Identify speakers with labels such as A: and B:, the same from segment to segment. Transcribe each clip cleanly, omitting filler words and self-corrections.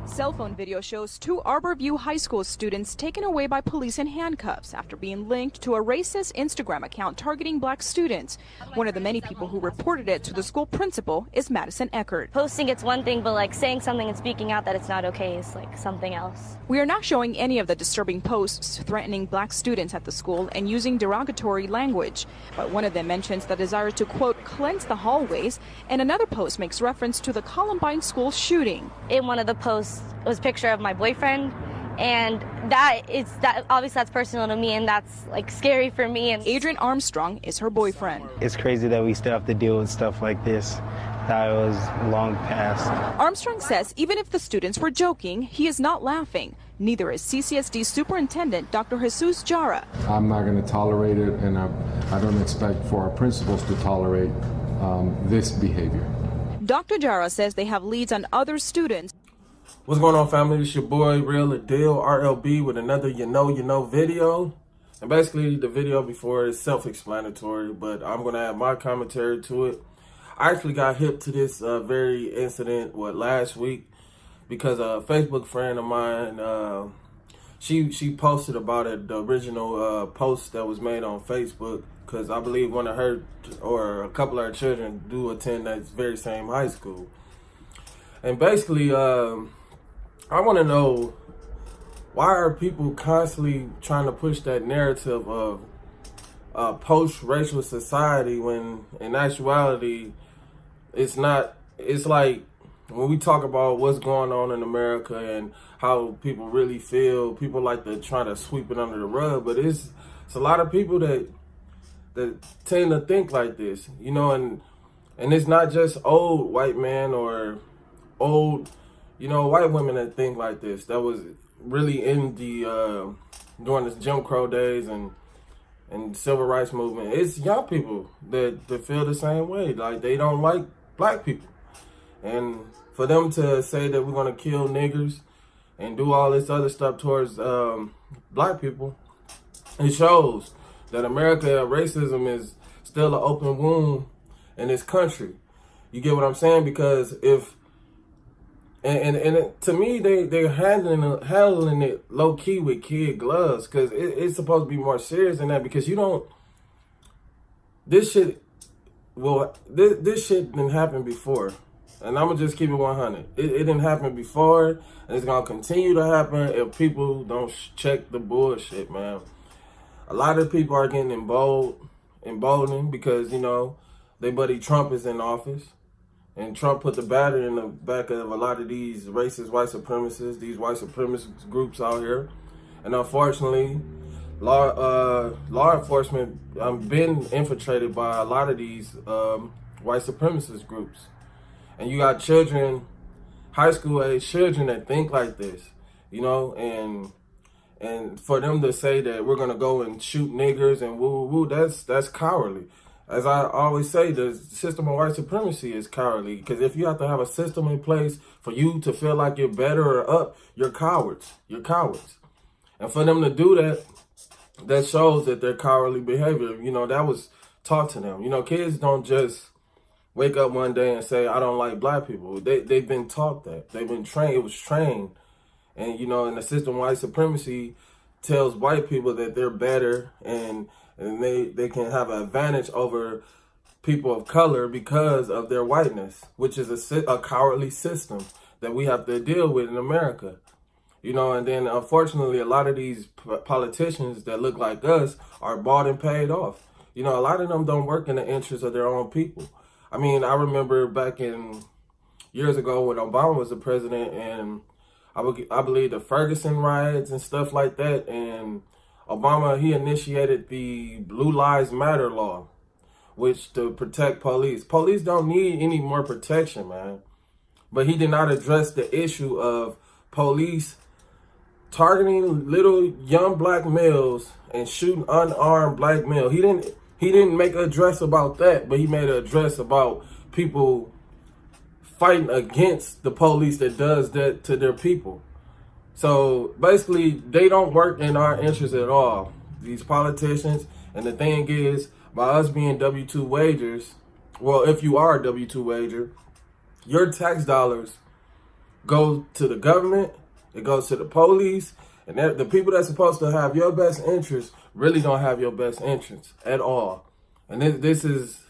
A: Cell phone video shows two Arborview High School students taken away by police in handcuffs after being linked to a racist Instagram account targeting black students. One of the many people who reported it to the school principal is Madison Eckert.
B: Posting it's one thing, but like saying something and speaking out that it's not okay is like something else.
A: We are not showing any of the disturbing posts threatening black students at the school and using derogatory language. But one of them mentions the desire to, quote, cleanse the hallways, and another post makes reference to the Colombine school shooting.
B: In one of the posts, it was a picture of my boyfriend, and obviously that's personal to me, and that's like scary for me. And
A: Adrian Armstrong is her boyfriend.
C: It's crazy that we still have to deal with stuff like this that was long past.
A: Armstrong says even if the students were joking, he is not laughing. Neither is CCSD Superintendent Dr. Jesus Jara.
D: I'm not going to tolerate it, and I don't expect for our principals to tolerate this behavior.
A: Dr. Jara says they have leads on other students.
E: What's going on, family? It's your boy Real Adil RLB with another You Know video. And basically the video before is self-explanatory, but I'm going to add my commentary to it. I actually got hip to this very incident last week because a Facebook friend of mine, she posted about it, the original post that was made on Facebook, because I believe one of her or a couple of her children do attend that very same high school. And basically, I want to know, why are people constantly trying to push that narrative of post-racial society when in actuality it's not? It's like when we talk about what's going on in America and how people really feel, people like to try to sweep it under the rug, but it's a lot of people that tend to think like this, you know, and it's not just old white men or old, you know, white women that think like this. That was really in the during the Jim Crow days and civil rights movement. It's young people that feel the same way. Like, they don't like black people. And for them to say that we're going to kill niggers and do all this other stuff towards black people, it shows that America, racism is still an open wound in this country. You get what I'm saying? Because if And to me, they're handling it low key with kid gloves, because it's supposed to be more serious than that. Because this shit didn't happen before, and I'm gonna just keep it 100. It didn't happen before, and it's gonna continue to happen if people don't check the bullshit, man. A lot of people are getting emboldened because, you know, their buddy Trump is in office. And Trump put the battery in the back of a lot of these racist white supremacists, these white supremacist groups out here. And unfortunately, law enforcement been infiltrated by a lot of these white supremacist groups. And you got children, high school age children that think like this, you know, and for them to say that we're gonna go and shoot niggers and woo, that's cowardly. As I always say, the system of white supremacy is cowardly, because if you have to have a system in place for you to feel like you're better or up, you're cowards. You're cowards. And for them to do that, that shows that they're cowardly behavior. You know, that was taught to them. You know, kids don't just wake up one day and say, I don't like black people. They've been taught that. They've been trained. It was trained. And, you know, and the system of white supremacy tells white people that they're better and they can have an advantage over people of color because of their whiteness, which is a cowardly system that we have to deal with in America. You know, and then unfortunately, a lot of these politicians that look like us are bought and paid off. You know, a lot of them don't work in the interest of their own people. I mean, I remember back in years ago when Obama was the president, and I believe the Ferguson riots and stuff like that, and Obama, he initiated the Blue Lives Matter law, which to protect police. Police don't need any more protection, man. But he did not address the issue of police targeting little young black males and shooting unarmed black males. He didn't make an address about that, but he made an address about people fighting against the police that does that to their people. So basically, they don't work in our interest at all, these politicians. And the thing is, by us being W-2 wagers, well, if you are a W-2 wager, your tax dollars go to the government, it goes to the police, and the people that's supposed to have your best interests really don't have your best interests at all. And this is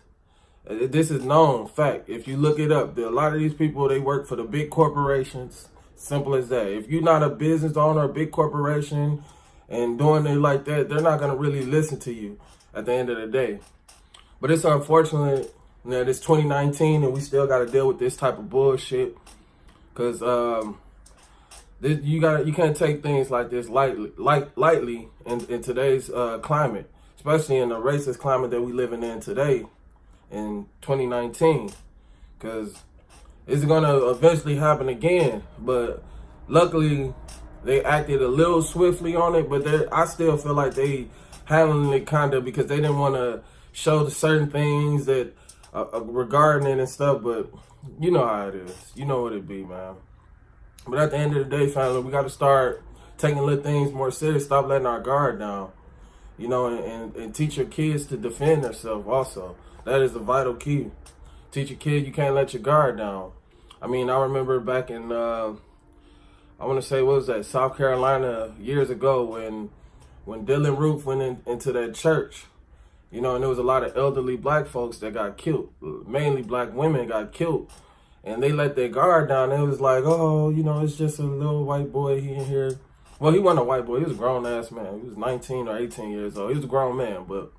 E: known fact. If you look it up, a lot of these people, they work for the big corporations. Simple as that. If you're not a business owner, a big corporation, and doing it like that, they're not going to really listen to you at the end of the day. But it's unfortunate that it's 2019 and we still got to deal with this type of bullshit. Because you can't take things like this lightly in today's climate, especially in the racist climate that we living in today in 2019. Because it's going to eventually happen again. But luckily, they acted a little swiftly on it, but I still feel like they handling it kind of because they didn't want to show the certain things that regarding it and stuff, but you know how it is. You know what it be, man. But at the end of the day, family, we got to start taking little things more serious, stop letting our guard down, you know, and teach your kids to defend themselves also. That is a vital key. Teach your kid you can't let your guard down. I mean, I remember back in, I want to say, what was that, South Carolina years ago when Dylan Roof went into that church, you know, and there was a lot of elderly black folks that got killed, mainly black women got killed, and they let their guard down. It was like, oh, you know, it's just a little white boy, he in here. Well, he wasn't a white boy, he was a grown-ass man. He was 19 or 18 years old. He was a grown man, but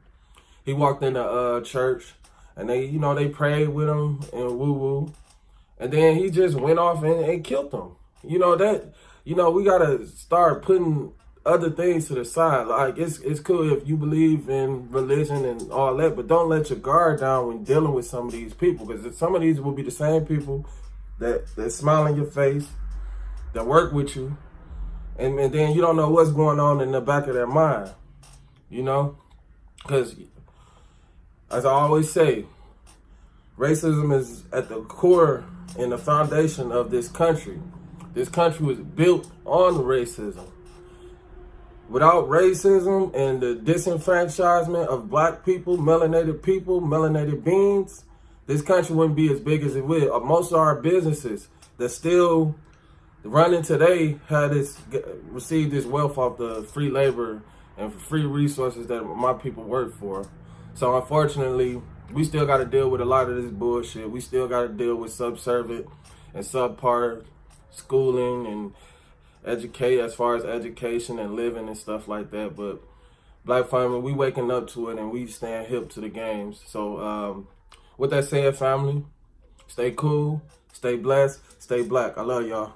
E: he walked into church, and they prayed with him and woo-woo, and then he just went off and killed them. You know, we got to start putting other things to the side. Like, it's cool if you believe in religion and all that, but don't let your guard down when dealing with some of these people, because some of these will be the same people that smile in your face, that work with you, and then you don't know what's going on in the back of their mind, you know? Because, as I always say, racism is at the core and the foundation of this country. This country was built on racism. Without racism and the disenfranchisement of black people, melanated beings, this country wouldn't be as big as it would. Most of our businesses that still running today received this wealth off the free labor and free resources that my people work for. So unfortunately, we still got to deal with a lot of this bullshit. We still got to deal with subservient and subpar schooling and educate as far as education and living and stuff like that. But black family, we waking up to it and we staying hip to the games. So with that said, family, stay cool, stay blessed, stay black. I love y'all.